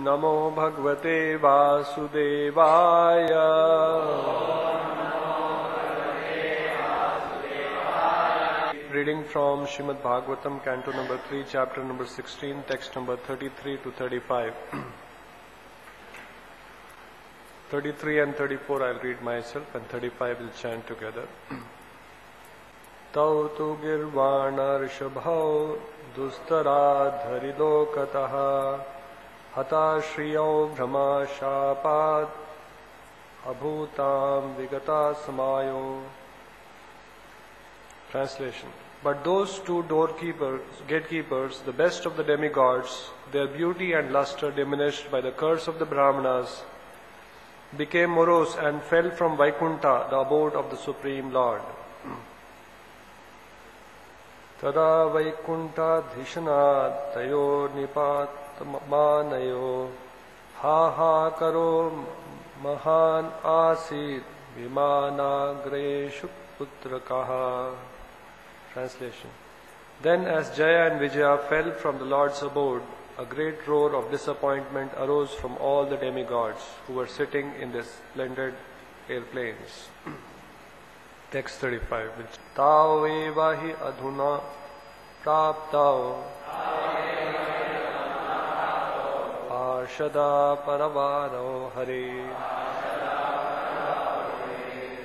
नमो भगवते वासुदेवाय। Reading from Srimad Bhagavatam, Canto number 3, chapter number 16, text number 33 to 35. 33 and 34 I'll read myself, and 35 will chant together. Tau tu girvana-rishabhau dustara-dharilokataha hata shriyau brahma-shapat abhutam vigata samayo. Translation. But those two gatekeepers, the best of the demigods, their beauty and luster diminished by the curse of the Brahmanas, became morose and fell from Vaikuntha, the abode of the Supreme Lord. Tada Vaikuntha dhishana tayo nipatmanayo ha ha karo mahan asid vimanagreshu putrakaha. Translation. Then as Jaya and Vijaya fell from the Lord's abode, a great roar of disappointment arose from all the demigods who were sitting in their splendid airplanes. Text 35. Tao eva hi adhuna praptao arshada paravaro hare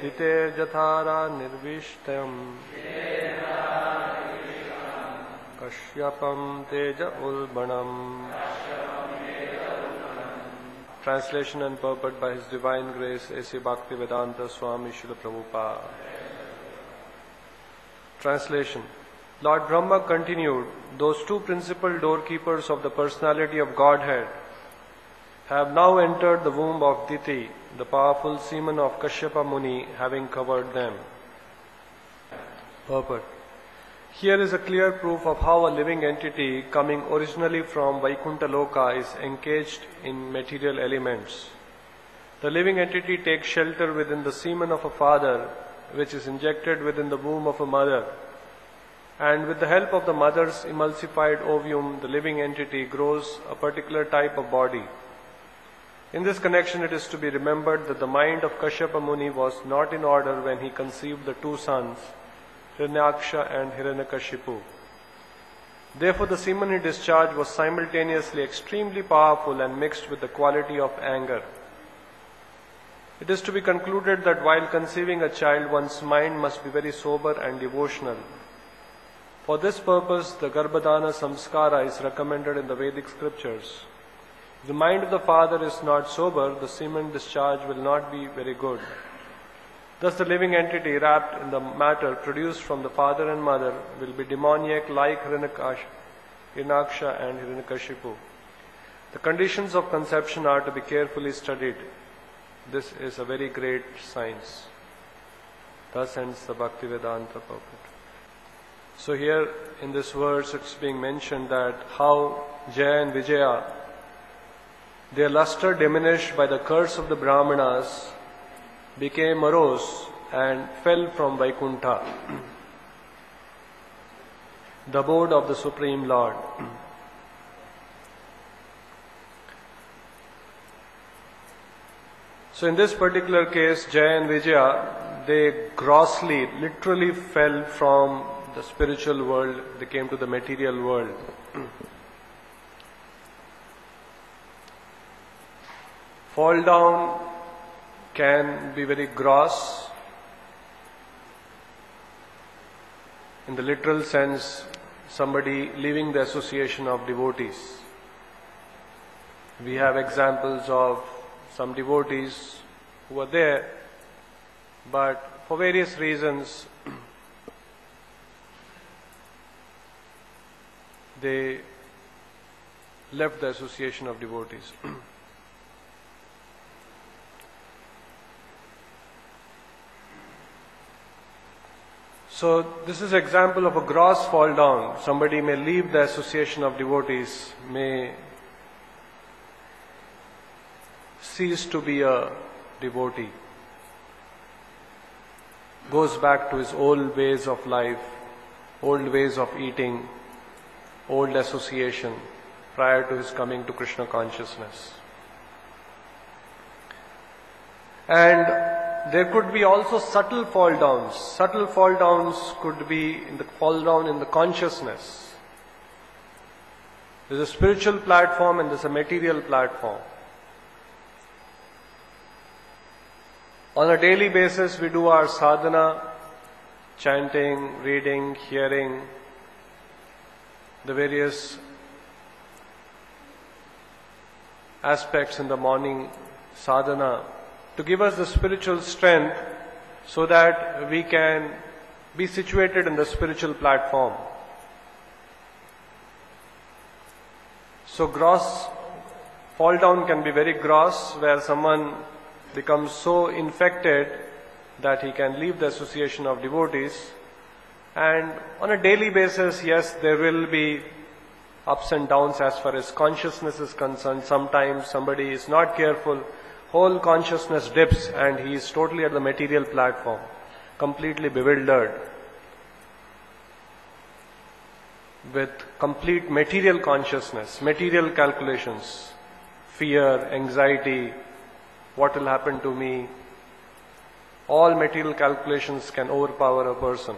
tite jathara nirvishtayam kashyapam teja ulbanam. Translation and purport by His Divine Grace A.C. Bhaktivedanta Swami Srila Prabhupada. Translation. Lord Brahma continued, those two principal doorkeepers of the personality of Godhead have now entered the womb of Diti, the powerful semen of Kashyapa Muni, having covered them. Purport. Here is a clear proof of how a living entity coming originally from Vaikuntha Loka is encaged in material elements. The living entity takes shelter within the semen of a father, which is injected within the womb of a mother. And with the help of the mother's emulsified ovum, the living entity grows a particular type of body. In this connection, it is to be remembered that the mind of Kashyapa Muni was not in order when he conceived the two sons, Hiranyaksha and Hiranyakashipu. Therefore, the semen he discharged was simultaneously extremely powerful and mixed with the quality of anger. It is to be concluded that while conceiving a child, one's mind must be very sober and devotional. For this purpose, the Garbhadana Samskara is recommended in the Vedic scriptures. If the mind of the father is not sober, the semen discharge will not be very good. Thus the living entity wrapped in the matter produced from the father and mother will be demoniac like Hiranyaksha and Hiranyakashipu. The conditions of conception are to be carefully studied. This is a very great science. Thus ends the Bhaktivedanta purport. So here in this verse it's being mentioned that how Jaya and Vijaya, their luster diminished by the curse of the Brahmanas, became morose and fell from Vaikuntha, the abode of the Supreme Lord. So in this particular case, Jaya and Vijaya, they grossly, literally fell from the spiritual world, they came to the material world. Fall down can be very gross. In the literal sense, somebody leaving the association of devotees. We have examples of some devotees who were there, but for various reasons they left the association of devotees. So this is an example of a gross fall down. Somebody may leave the association of devotees, may cease to be a devotee, goes back to his old ways of life, old ways of eating, old association, prior to his coming to Krishna consciousness. And there could be also subtle fall downs. Subtle fall downs could be fall down in the consciousness. There's a spiritual platform and there's a material platform. On a daily basis, we do our sadhana, chanting, reading, hearing, the various aspects in the morning sadhana to give us the spiritual strength so that we can be situated in the spiritual platform. So gross fall down can be very gross, where someone becomes so infected that he can leave the association of devotees. And on a daily basis, yes, there will be ups and downs as far as consciousness is concerned. Sometimes somebody is not careful, whole consciousness dips and he is totally at the material platform, completely bewildered, with complete material consciousness, material calculations, fear, anxiety, what will happen to me. All material calculations can overpower a person.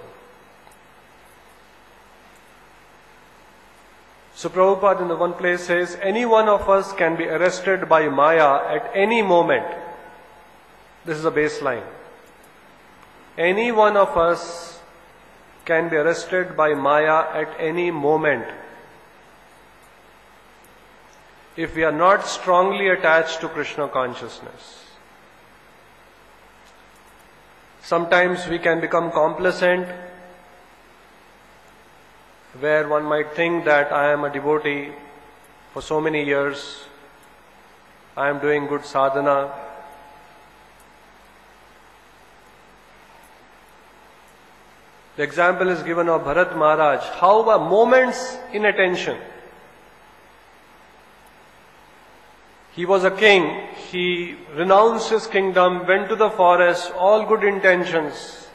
So Prabhupada in the one place says, any one of us can be arrested by Maya at any moment. This is a baseline. Any one of us can be arrested by Maya at any moment. If we are not strongly attached to Krishna consciousness. Sometimes we can become complacent, where one might think that I am a devotee for so many years, I am doing good sadhana. The example is given of Bharat Maharaj, how a moment's inattention. He was a king, he renounced his kingdom, went to the forest, all good intentions,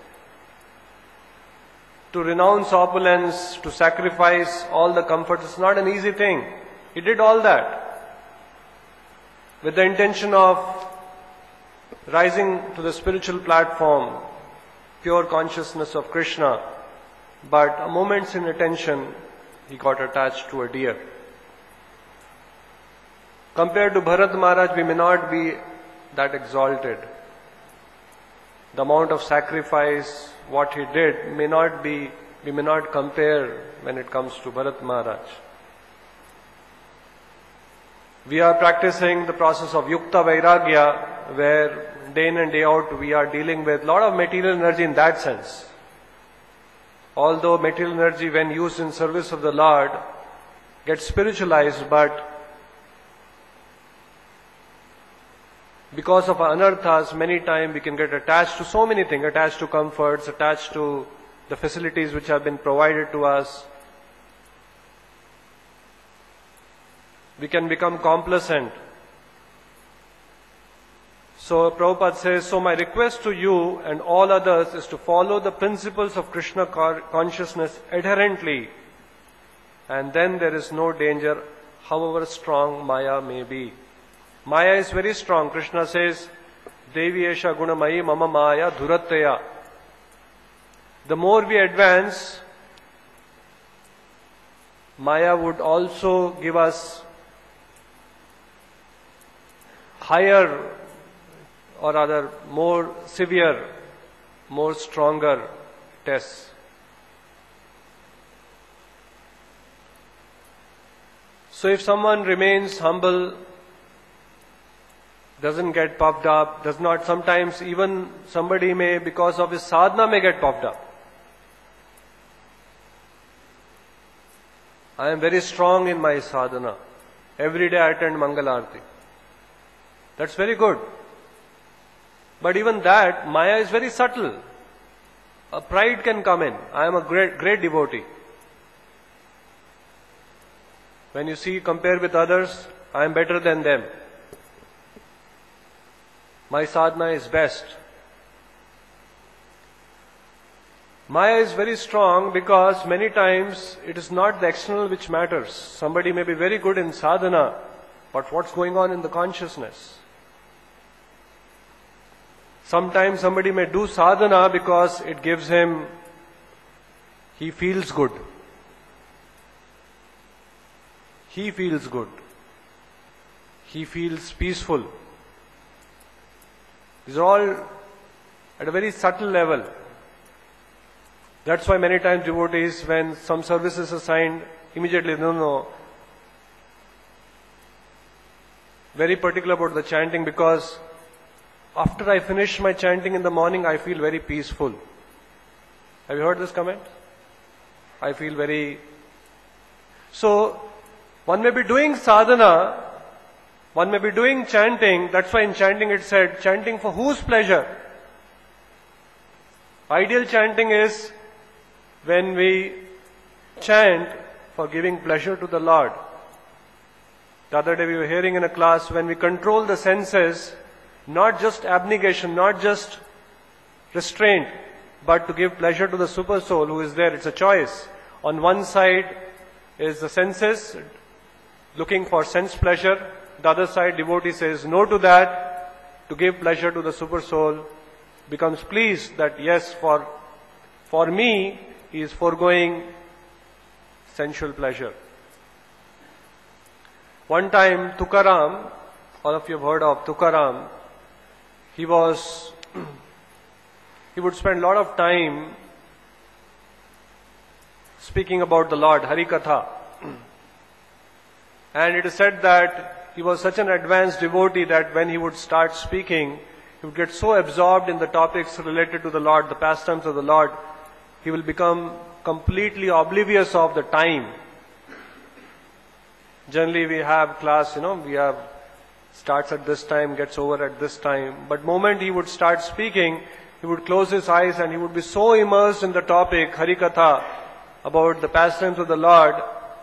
to renounce opulence, to sacrifice all the comforts. It's not an easy thing. He did all that with the intention of rising to the spiritual platform, pure consciousness of Krishna. But a moment's inattention, he got attached to a deer. Compared to Bharat Maharaj, we may not be that exalted. The amount of sacrifice, what he did, we may not compare when it comes to Bharat Maharaj. We are practicing the process of Yukta Vairagya, where day in and day out we are dealing with a lot of material energy in that sense. Although material energy, when used in service of the Lord, gets spiritualized, but because of our anarthas, many times we can get attached to so many things, attached to comforts, attached to the facilities which have been provided to us. We can become complacent. So Prabhupada says, so my request to you and all others is to follow the principles of Krishna consciousness adherently, and then there is no danger, however strong Maya may be. Maya is very strong. Krishna says, Devi Esha Gunamayi Mama Maya Dhurataya. The more we advance, Maya would also give us higher, or rather more severe, more stronger tests. So if someone remains humble, doesn't get puffed up, does not, sometimes even somebody may, because of his sadhana, may get puffed up. I am very strong in my sadhana. Every day I attend Mangalarti. That's very good. But even that, Maya is very subtle. A pride can come in. I am a great devotee. When you see, compare with others, I am better than them. My sadhana is best. Maya is very strong because many times it is not the external which matters. Somebody may be very good in sadhana, but what's going on in the consciousness? Sometimes somebody may do sadhana because it gives him, he feels good. He feels good. He feels peaceful. These are all at a very subtle level. That's why many times devotees, when some service is assigned, immediately, no, very particular about the chanting, because after I finish my chanting in the morning, I feel very peaceful. Have you heard this comment? I feel very... So, one may be doing sadhana, one may be doing chanting. That's why in chanting it said, chanting for whose pleasure? Ideal chanting is when we chant for giving pleasure to the Lord. The other day we were hearing in a class, when we control the senses, not just abnegation, not just restraint, but to give pleasure to the super soul who is there. It's a choice. On one side is the senses, looking for sense pleasure. The other side, devotee says no to that, to give pleasure to the super soul, becomes pleased that yes, for me, he is foregoing sensual pleasure. One time, Tukaram, all of you have heard of Tukaram, he would spend a lot of time speaking about the Lord, Harikatha. And it is said that he was such an advanced devotee that when he would start speaking, he would get so absorbed in the topics related to the Lord, the pastimes of the Lord, he will become completely oblivious of the time. Generally we have class, we have starts at this time, gets over at this time. But moment he would start speaking, he would close his eyes and he would be so immersed in the topic, Harikatha, about the pastimes of the Lord,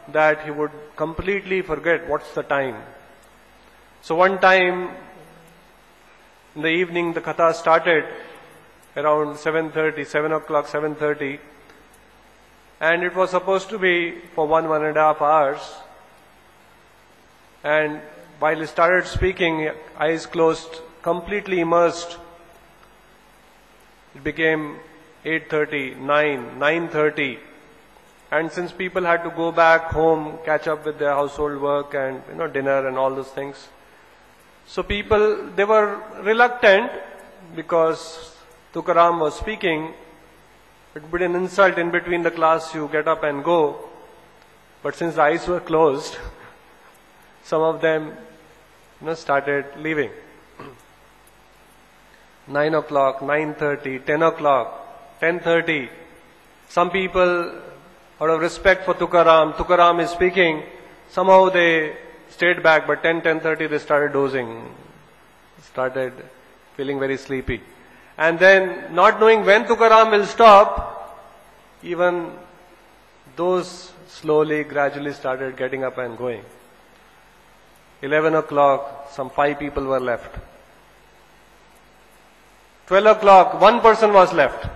that he would completely forget what's the time. So one time, in the evening, the katha started around 7 o'clock, 7:30. And it was supposed to be for 1.5 hours. And while he started speaking, eyes closed, completely immersed, it became 8:30, 9:30. And since people had to go back home, catch up with their household work and dinner and all those things, so people, they were reluctant because Tukaram was speaking. It would be an insult in between the class, you get up and go. But since the eyes were closed, some of them started leaving. 9 o'clock, 9:30, 10 o'clock, 10:30. Some people, out of respect for Tukaram is speaking, somehow they stayed back, but 10:30 they started dozing, started feeling very sleepy. And then, not knowing when Tukaram will stop, even those slowly, gradually started getting up and going. 11 o'clock, some 5 people were left. 12 o'clock, 1 person was left.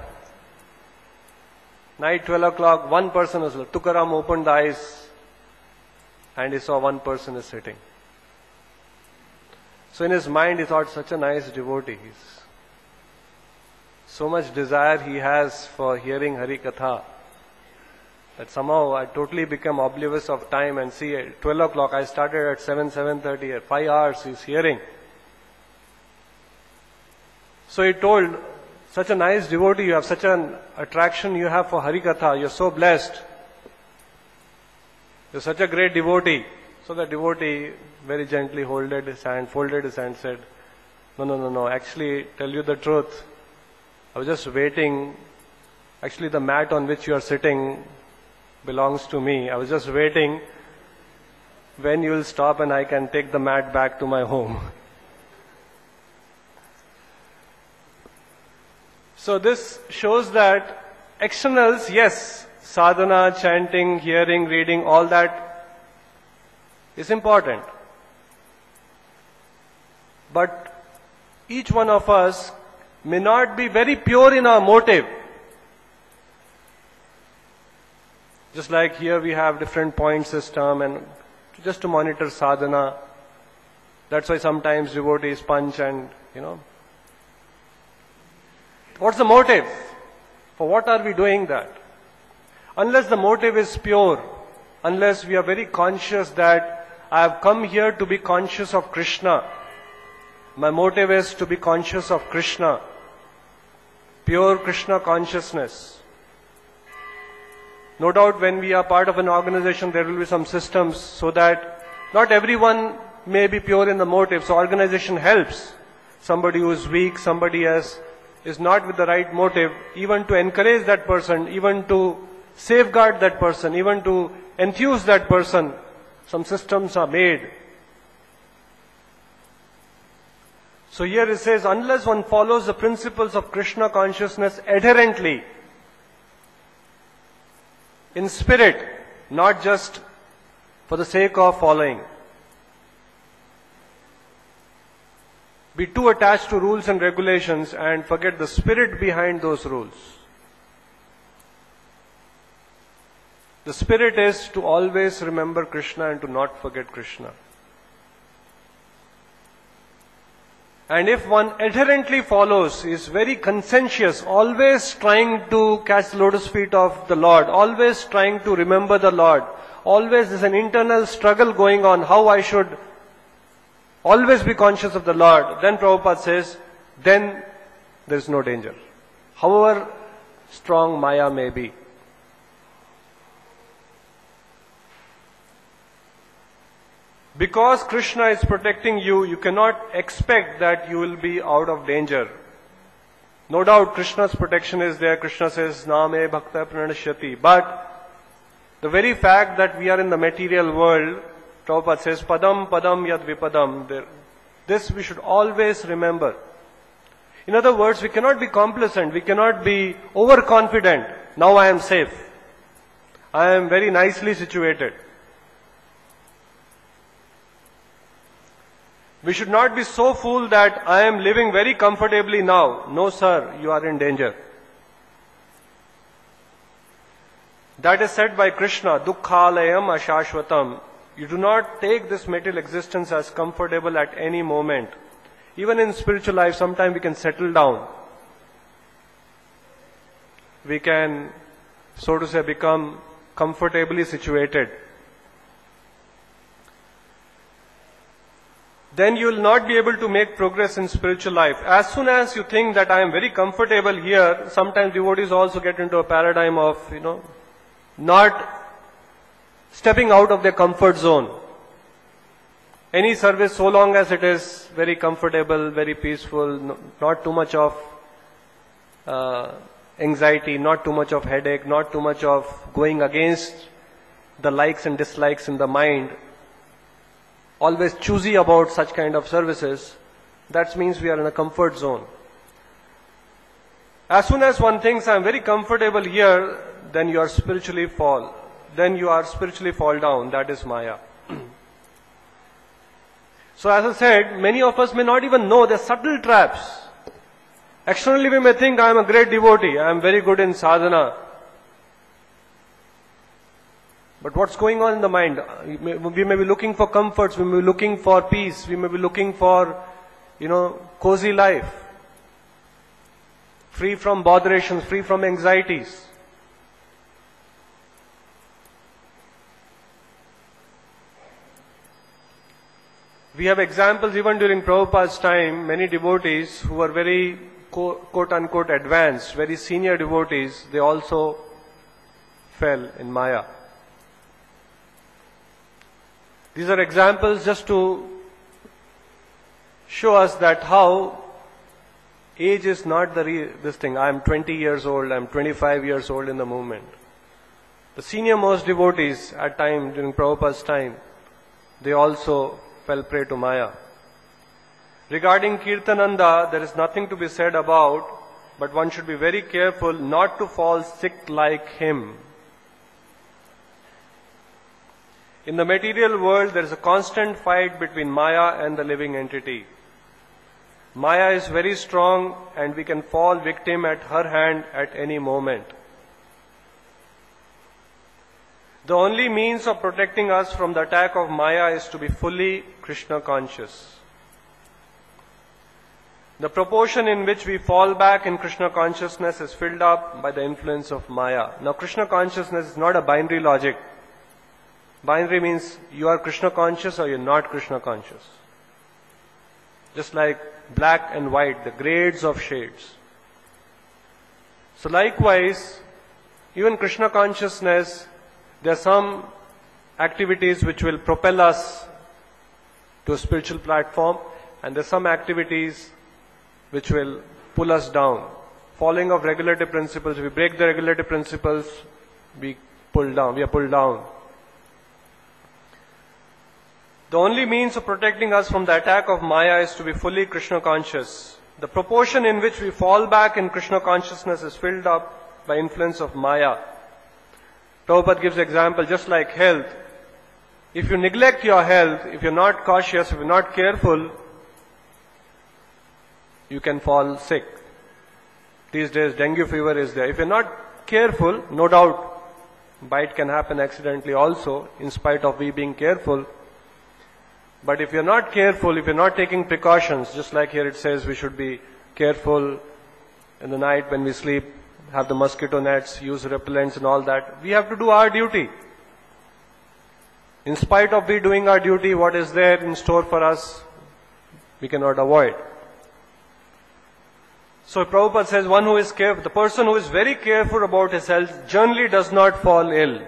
Night 12 o'clock, 1 person was left. Tukaram opened the eyes and he saw 1 person is sitting. So in his mind he thought, such a nice devotee. So much desire he has for hearing Harikatha, that somehow I totally become oblivious of time and see at 12 o'clock, I started at 7:30, at 5 hours he's hearing. So he told, such a nice devotee, you have such an attraction you have for Harikatha, you're so blessed. You're such a great devotee. So the devotee very gently folded his hand, said, no, actually, tell you the truth, I was just waiting. Actually, the mat on which you are sitting belongs to me. I was just waiting when you will stop and I can take the mat back to my home. So this shows that externals, yes, sadhana, chanting, hearing, reading, all that is important. But each one of us may not be very pure in our motive. Just like here we have different point system and just to monitor sadhana. That's why sometimes devotees punch and, What's the motive? For what are we doing that? Unless the motive is pure, unless we are very conscious that I have come here to be conscious of Krishna. My motive is to be conscious of Krishna. Pure Krishna consciousness. No doubt when we are part of an organization there will be some systems so that not everyone may be pure in the motive. So organization helps. Somebody who is weak, somebody is not with the right motive, even to encourage that person, even to safeguard that person, even to enthuse that person. Some systems are made. So here it says, unless one follows the principles of Krishna consciousness adherently, in spirit, not just for the sake of following. Be too attached to rules and regulations and forget the spirit behind those rules. The spirit is to always remember Krishna and to not forget Krishna. And if one adherently follows, is very conscientious, always trying to catch the lotus feet of the Lord, always trying to remember the Lord, always there's an internal struggle going on, how I should always be conscious of the Lord, then Prabhupada says, then there is no danger. However strong Maya may be. Because Krishna is protecting you, you cannot expect that you will be out of danger. No doubt Krishna's protection is there. Krishna says, Name Bhakta Pranashyati. But the very fact that we are in the material world, Prabhupada says, Padam Padam Yad Vipadam. This we should always remember. In other words, we cannot be complacent. We cannot be overconfident. Now I am safe. I am very nicely situated. We should not be so fooled that I am living very comfortably now. No, sir, you are in danger. That is said by Krishna, Dukkhalayam Ashashvatam. You do not take this material existence as comfortable at any moment. Even in spiritual life, sometimes we can settle down. We can, so to say, become comfortably situated. Then you will not be able to make progress in spiritual life. As soon as you think that I am very comfortable here, sometimes devotees also get into a paradigm of, not stepping out of their comfort zone. Any service, so long as it is very comfortable, very peaceful, not too much of anxiety, not too much of headache, not too much of going against the likes and dislikes in the mind, always choosy about such kind of services, that means we are in a comfort zone. As soon as one thinks I am very comfortable here, then you are spiritually fall. Then you are spiritually fall down. That is Maya. So as I said, many of us may not even know the subtle traps. Externally we may think I am a great devotee, I am very good in sadhana. But what's going on in the mind? We may be looking for comforts, we may be looking for peace, we may be looking for, cozy life. Free from botherations, free from anxieties. We have examples even during Prabhupada's time, many devotees who were very quote unquote advanced, very senior devotees, they also fell in Maya. These are examples just to show us that how age is not this thing. I am 20 years old, I am 25 years old in the movement. The senior most devotees at time, during Prabhupada's time, they also fell prey to Maya. Regarding Kirtananda, there is nothing to be said about, but one should be very careful not to fall sick like him. In the material world, there is a constant fight between Maya and the living entity. Maya is very strong and we can fall victim at her hand at any moment. The only means of protecting us from the attack of Maya is to be fully Krishna conscious. The proportion in which we fall back in Krishna consciousness is filled up by the influence of Maya. Now, Krishna consciousness is not a binary logic. Binary means you are Krishna conscious or you're not Krishna conscious. Just like black and white, the grades of shades. So likewise, even Krishna consciousness, there are some activities which will propel us to a spiritual platform, and there are some activities which will pull us down. Following of regulative principles, if we break the regulative principles, we are pulled down. The only means of protecting us from the attack of Maya is to be fully Krishna conscious. The proportion in which we fall back in Krishna consciousness is filled up by influence of Maya. Prabhupada gives example, just like health. If you neglect your health, if you're not cautious, if you're not careful, you can fall sick. These days dengue fever is there. If you're not careful, no doubt, bite can happen accidentally also, in spite of we being careful. But if you're not careful, if you're not taking precautions, just like here it says we should be careful in the night when we sleep, have the mosquito nets, use repellents and all that, we have to do our duty. In spite of we doing our duty, what is there in store for us, we cannot avoid. So Prabhupada says one who is careful, the person who is very careful about his health generally does not fall ill.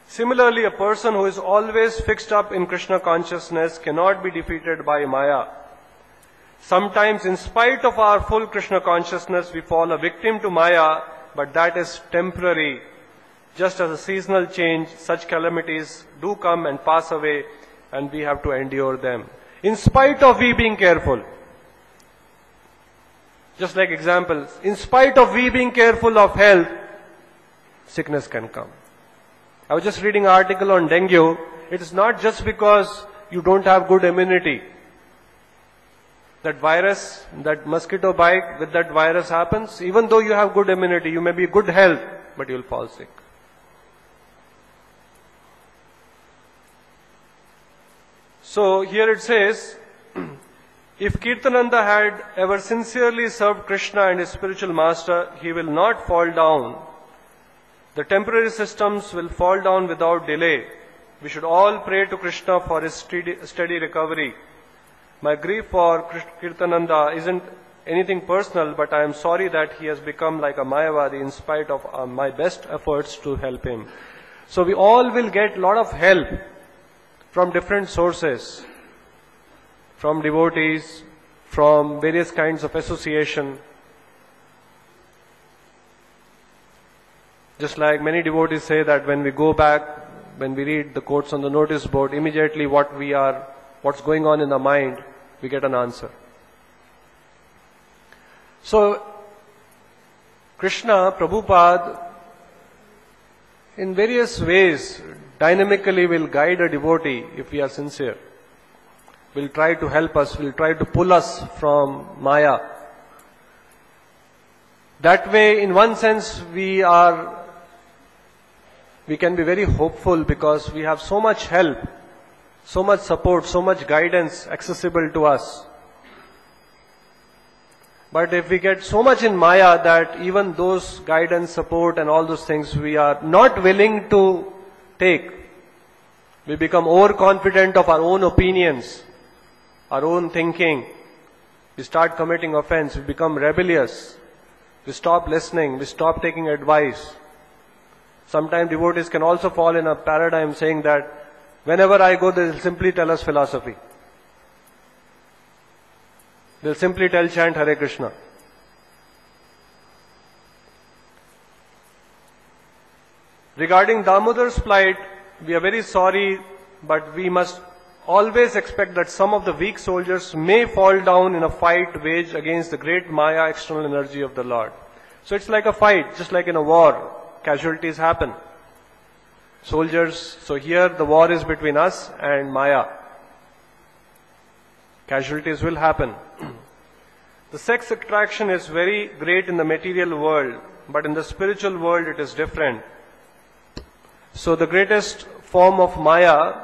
Similarly, a person who is always fixed up in Krishna consciousness cannot be defeated by Maya. Sometimes, in spite of our full Krishna consciousness, we fall a victim to Maya, but that is temporary. Just as a seasonal change, such calamities do come and pass away, and we have to endure them. In spite of we being careful. Just like examples, in spite of we being careful of health, sickness can come. I was just reading an article on dengue. It is not just because you don't have good immunity. That virus, that mosquito bite with that virus happens. Even though you have good immunity, you may be good health, but you will fall sick. So here it says, if Kirtananda had ever sincerely served Krishna and his spiritual master, he will not fall down. The temporary systems will fall down without delay. We should all pray to Krishna for his steady recovery. My grief for Kirtananda isn't anything personal, but I am sorry that he has become like a Mayavadi in spite of my best efforts to help him. So we all will get a lot of help from different sources, from devotees, from various kinds of association. Just like many devotees say that when we go back, when we read the quotes on the notice board, immediately what's going on in the mind, we get an answer. So, Krishna, Prabhupada, in various ways, dynamically will guide a devotee if we are sincere. Will try to help us, will try to pull us from Maya. That way, in one sense, we can be very hopeful because we have so much help, so much support, so much guidance accessible to us. But if we get so much in Maya that even those guidance, support and all those things we are not willing to take, we become overconfident of our own opinions, our own thinking, we start committing offense, we become rebellious, we stop listening, we stop taking advice. Sometimes devotees can also fall in a paradigm saying that whenever I go, they'll simply tell us philosophy. They'll simply chant Hare Krishna. Regarding Damodar's plight, we are very sorry, but we must always expect that some of the weak soldiers may fall down in a fight waged against the great Maya external energy of the Lord. So it's like a fight, just like in a war. Casualties happen. Soldiers, so here the war is between us and Maya. Casualties will happen. The sex attraction is very great in the material world, but in the spiritual world it is different. So the greatest form of Maya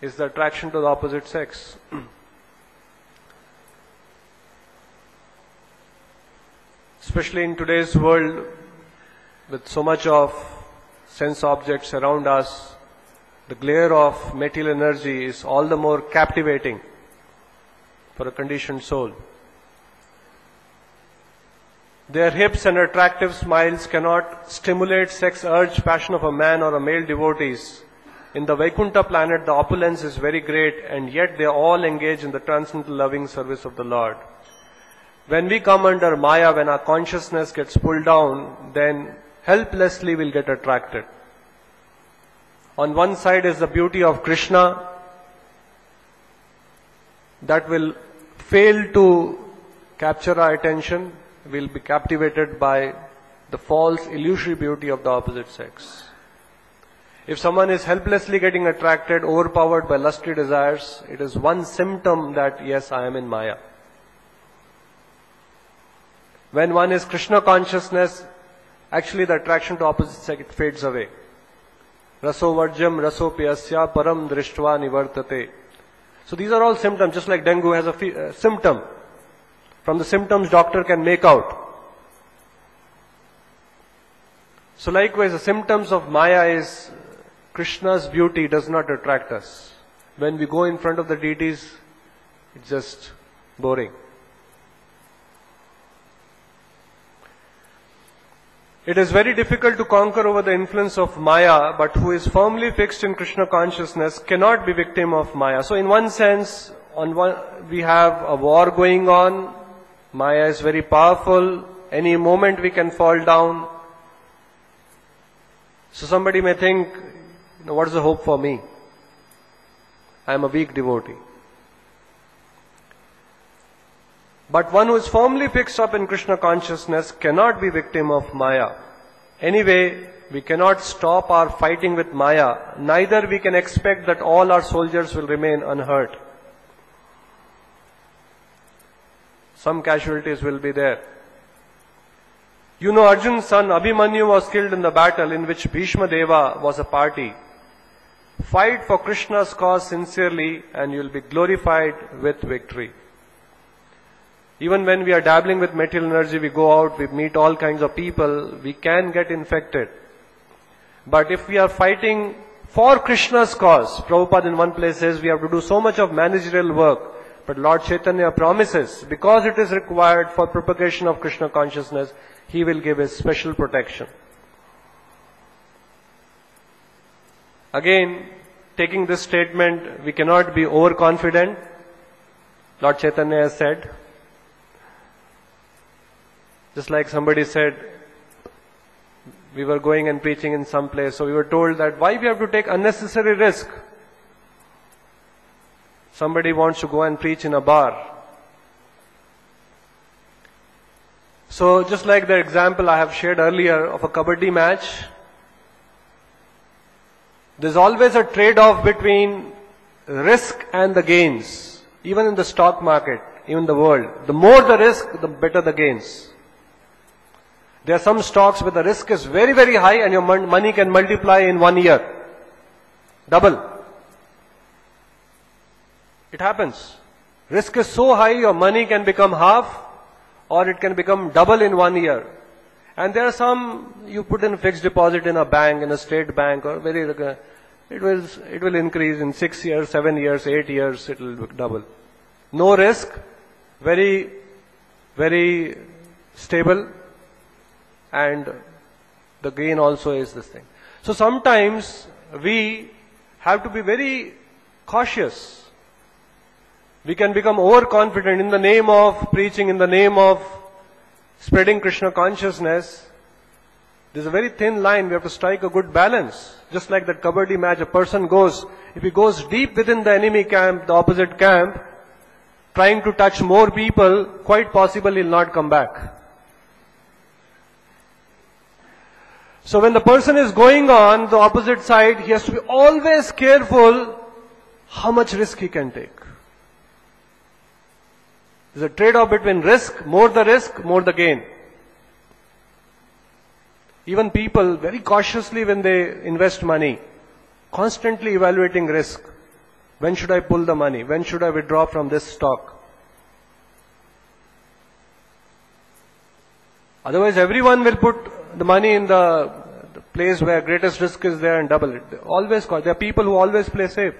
is the attraction to the opposite sex. Especially in today's world, with so much of sense objects around us, the glare of material energy is all the more captivating for a conditioned soul. Their hips and attractive smiles cannot stimulate sex urge passion of a man or a male devotees. In the Vaikuntha planet, the opulence is very great, and yet they all engage in the transcendental loving service of the Lord. When we come under Maya, when our consciousness gets pulled down, then helplessly we'll get attracted. On one side is the beauty of Krishna that will fail to capture our attention. We'll be captivated by the false illusory beauty of the opposite sex. If someone is helplessly getting attracted, overpowered by lusty desires, it is one symptom that yes, I am in Maya. When one is Krishna consciousness, actually the attraction to opposite sex fades away. Raso varjam raso piyasya param drishtva nivartate. So these are all symptoms, just like dengue has a symptom. From the symptoms doctor can make out. So likewise the symptoms of Maya is Krishna's beauty does not attract us. When we go in front of the deities, it's just boring. It is very difficult to conquer over the influence of Maya, but who is firmly fixed in Krishna consciousness cannot be victim of Maya. So in one sense, we have a war going on. Maya is very powerful. Any moment we can fall down. So somebody may think, what is the hope for me? I am a weak devotee. But one who is firmly fixed up in Krishna consciousness cannot be victim of Maya. Anyway, we cannot stop our fighting with Maya. Neither we can expect that all our soldiers will remain unhurt. Some casualties will be there. You know, Arjun's son Abhimanyu was killed in the battle in which Bhishma Deva was a party. Fight for Krishna's cause sincerely and you will be glorified with victory. Even when we are dabbling with material energy, we go out, we meet all kinds of people, we can get infected. But if we are fighting for Krishna's cause, Prabhupada in one place says we have to do so much of managerial work, but Lord Chaitanya promises, because it is required for propagation of Krishna consciousness, He will give His special protection. Again, taking this statement, we cannot be overconfident. Lord Chaitanya has said, just like somebody said, we were going and preaching in some place, so we were told that why we have to take unnecessary risk. Somebody wants to go and preach in a bar. So just like the example I have shared earlier of a kabaddi match, there's always a trade-off between risk and the gains. Even in the stock market, even the world. The more the risk, the better the gains. There are some stocks where the risk is very, very high and your money can multiply in 1 year. Double. It happens. Risk is so high, your money can become half or it can become double in 1 year. And there are some, you put in fixed deposit in a bank, in a state bank, or it will increase in 6 years, 7 years, 8 years, it will double. No risk, very, very stable, and the gain also is this thing. So sometimes we have to be very cautious. We can become overconfident in the name of preaching, in the name of spreading Krishna consciousness. There's a very thin line, we have to strike a good balance. Just like that kabaddi match, a person goes, if he goes deep within the enemy camp, the opposite camp, trying to touch more people, quite possible he'll not come back. So when the person is going on the opposite side, he has to be always careful how much risk he can take. There's a trade-off between risk, more the gain. Even people very cautiously when they invest money, constantly evaluating risk. When should I pull the money? When should I withdraw from this stock? Otherwise everyone will put the money in the place where greatest risk is there and double it. There are people who always play safe.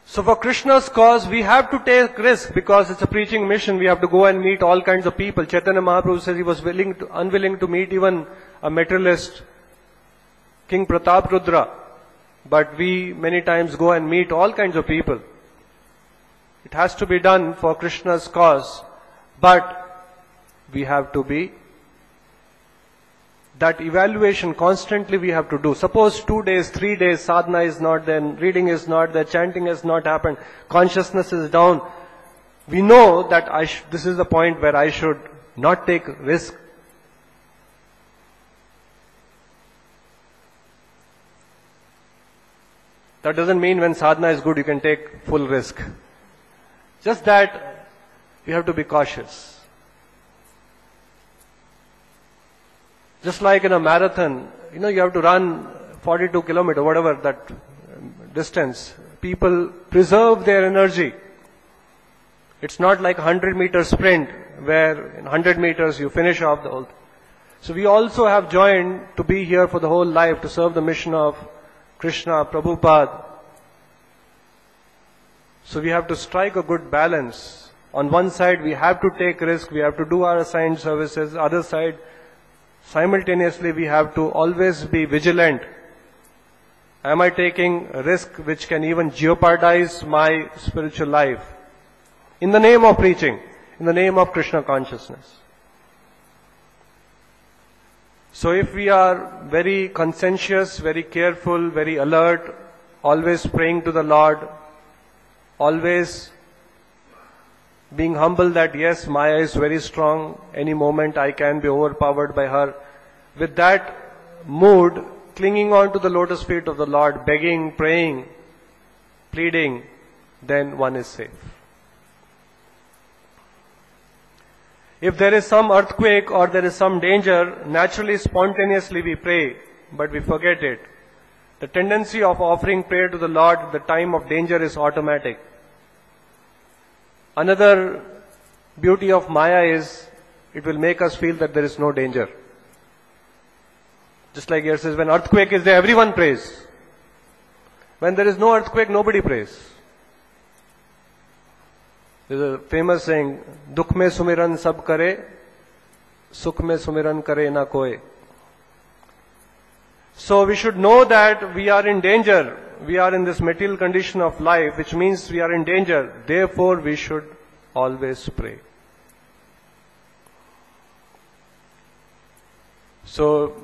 So for Krishna's cause, we have to take risk because it's a preaching mission. We have to go and meet all kinds of people. Chaitanya Mahaprabhu says he was unwilling to meet even a materialist, King Pratap Rudra. But we many times go and meet all kinds of people. It has to be done for Krishna's cause. But we have to be, that evaluation constantly we have to do. Suppose 2 days, 3 days, sadhana is not there, reading is not there, chanting has not happened, consciousness is down. We know that this is the point where I should not take risk. That doesn't mean when sadhana is good you can take full risk. Just that we have to be cautious. Just like in a marathon, you have to run 42 kilometers, whatever that distance. People preserve their energy. It's not like 100-meter sprint where in 100 meters you finish off the whole. So we also have joined to be here for the whole life to serve the mission of Krishna, Prabhupada. So we have to strike a good balance. On one side we have to take risk, we have to do our assigned services. Other side, simultaneously we have to always be vigilant. Am I taking a risk which can even jeopardize my spiritual life? In the name of preaching, in the name of Krishna consciousness. So if we are very conscientious, very careful, very alert, always praying to the Lord, always being humble that yes, Maya is very strong, any moment I can be overpowered by her. With that mood, clinging on to the lotus feet of the Lord, begging, praying, pleading, then one is safe. If there is some earthquake or there is some danger, naturally, spontaneously we pray, but we forget it. The tendency of offering prayer to the Lord at the time of danger is automatic. Another beauty of Maya is, it will make us feel that there is no danger. Just like here says, when earthquake is there, everyone prays. When there is no earthquake, nobody prays. There is a famous saying, Dukh mein sumiran sab kare, Sukh mein sumiran kare na koi. So we should know that we are in danger. We are in this material condition of life, which means we are in danger. Therefore, we should always pray. So,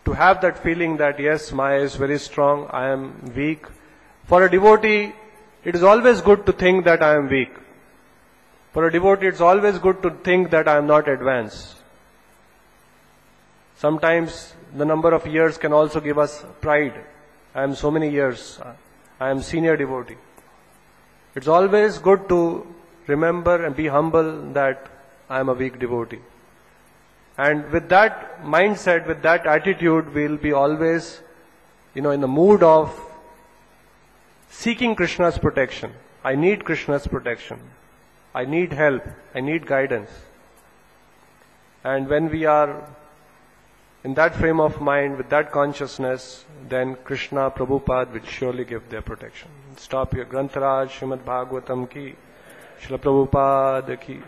to have that feeling that yes, Maya is very strong, I am weak. For a devotee, it is always good to think that I am weak. For a devotee, it's always good to think that I am not advanced. Sometimes the number of years can also give us pride. I am so many years. I am senior devotee. It's always good to remember and be humble that I am a weak devotee. And with that mindset, with that attitude, we'll be always, in the mood of seeking Krishna's protection. I need Krishna's protection. I need help. I need guidance. And when we are in that frame of mind, with that consciousness, then Krishna, Prabhupada will surely give their protection. Stop here. Grantharaj, Srimad Bhagavatam ki, Srila Prabhupada ki.